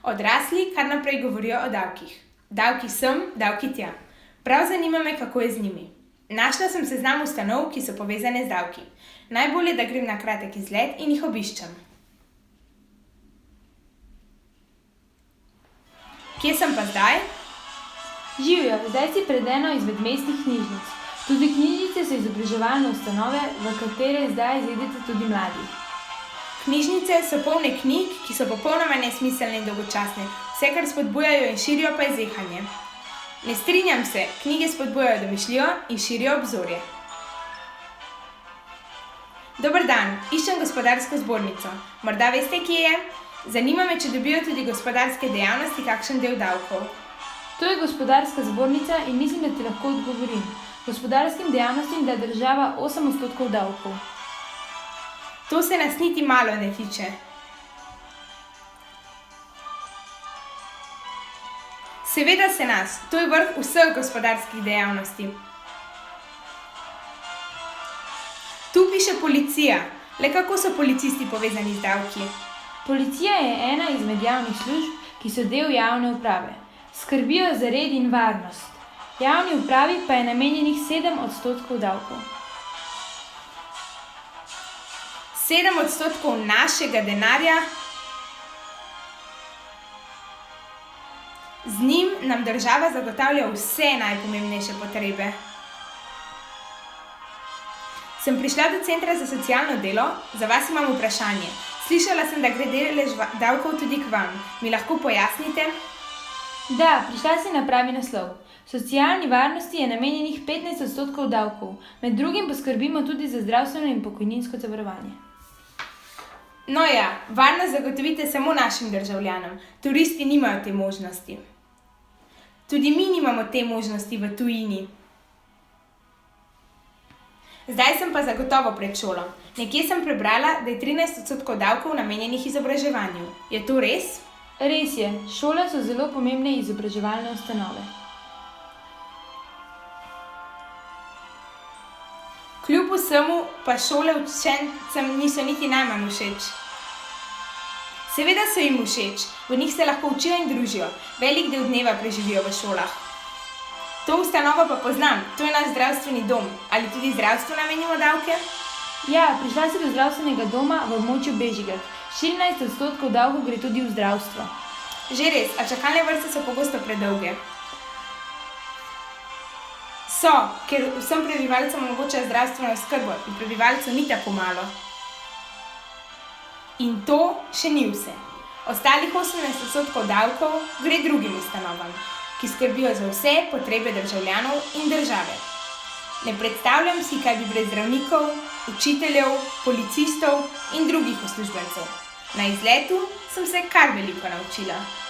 Odrasli kar naprej govorijo o davkih. Davki sem, davki tja. Prav zanima me, kako je z njimi. Našla sem seznam ustanov, ki so povezane z davki. Najbolje, da grem na kratek izlet in jih obiščem. Kje sem pa zdaj? Živjo, zdaj si pred eno izmed mestnih knjižnic. Tudi knjižnice so izobraževalne ustanove, v katere zdaj izidete tudi mladi. Knjižnice so polne knjig, ki so popolnoma nesmiselne in dolgočasne. Vse, kar spodbujajo in širijo, pa je zehanje. Ne strinjam se, knjige spodbujajo domišljijo in širijo obzorje. Dober dan, iščem gospodarsko zbornico. Morda veste, kje je? Zanima me, če dobijo tudi gospodarske dejavnosti kakšen del davkov. To je gospodarska zbornica in mislim, da ti lahko odgovorim. Gospodarskim dejavnostim da država 8% davkov. To se nas niti malo ne tiče. Seveda se nas, to je vrh vseh gospodarskih dejavnosti. Tu piše policija. Le kako so policisti povezani z davki? Policija je ena izmed javnih služb, ki so del javne uprave. Skrbijo za red in varnost. Javni upravi pa je namenjenih 7% davkov. 7% našega denarja? Z njim nam država zagotavlja vse najpomembnejše potrebe. Sem prišla do Centra za socialno delo, za vas imam vprašanje. Slišala sem, da gre delež davkov tudi k vam. Mi lahko pojasnite? Da, prišla si na pravi naslov. Socialni varnosti je namenjenih 15% davkov. Med drugim poskrbimo tudi za zdravstveno in pokojninsko zavarovanje. No ja, varnost zagotovite samo našim državljanom. Turisti nimajo te možnosti. Tudi mi nimamo te možnosti v tujini. Zdaj sem pa zagotovo pred šolo. Nekje sem prebrala, da je 13% davkov namenjenih izobraževanju. Je to res? Res je, šole so zelo pomembne izobraževalne ustanove. Kljub vsemu pa šole učencem niso niti najmanj všeč. Seveda so jim všeč, v njih se lahko učijo in družijo. Velik del dneva preživijo v šolah. To ustanovo pa poznam, to je naš zdravstveni dom. Ali tudi zdravstvu namenimo davke? Ja, prišla si do zdravstvenega doma v območju Bežigrad. 14% davkov gre tudi v zdravstvo. Že res, a čakalne vrste so pogosto predolge. So, ker vsem prebivalcem omogočajo zdravstveno oskrbo in prebivalcev ni tako malo. In to še ni vse. Ostalih 18% davkov gre drugim ustanovam, ki skrbijo za vse potrebe državljanov in države. Ne predstavljam si, kaj bi brez zdravnikov, učiteljev, policistov in drugih uslužbencev. Na izletu sem se kar veliko naučila.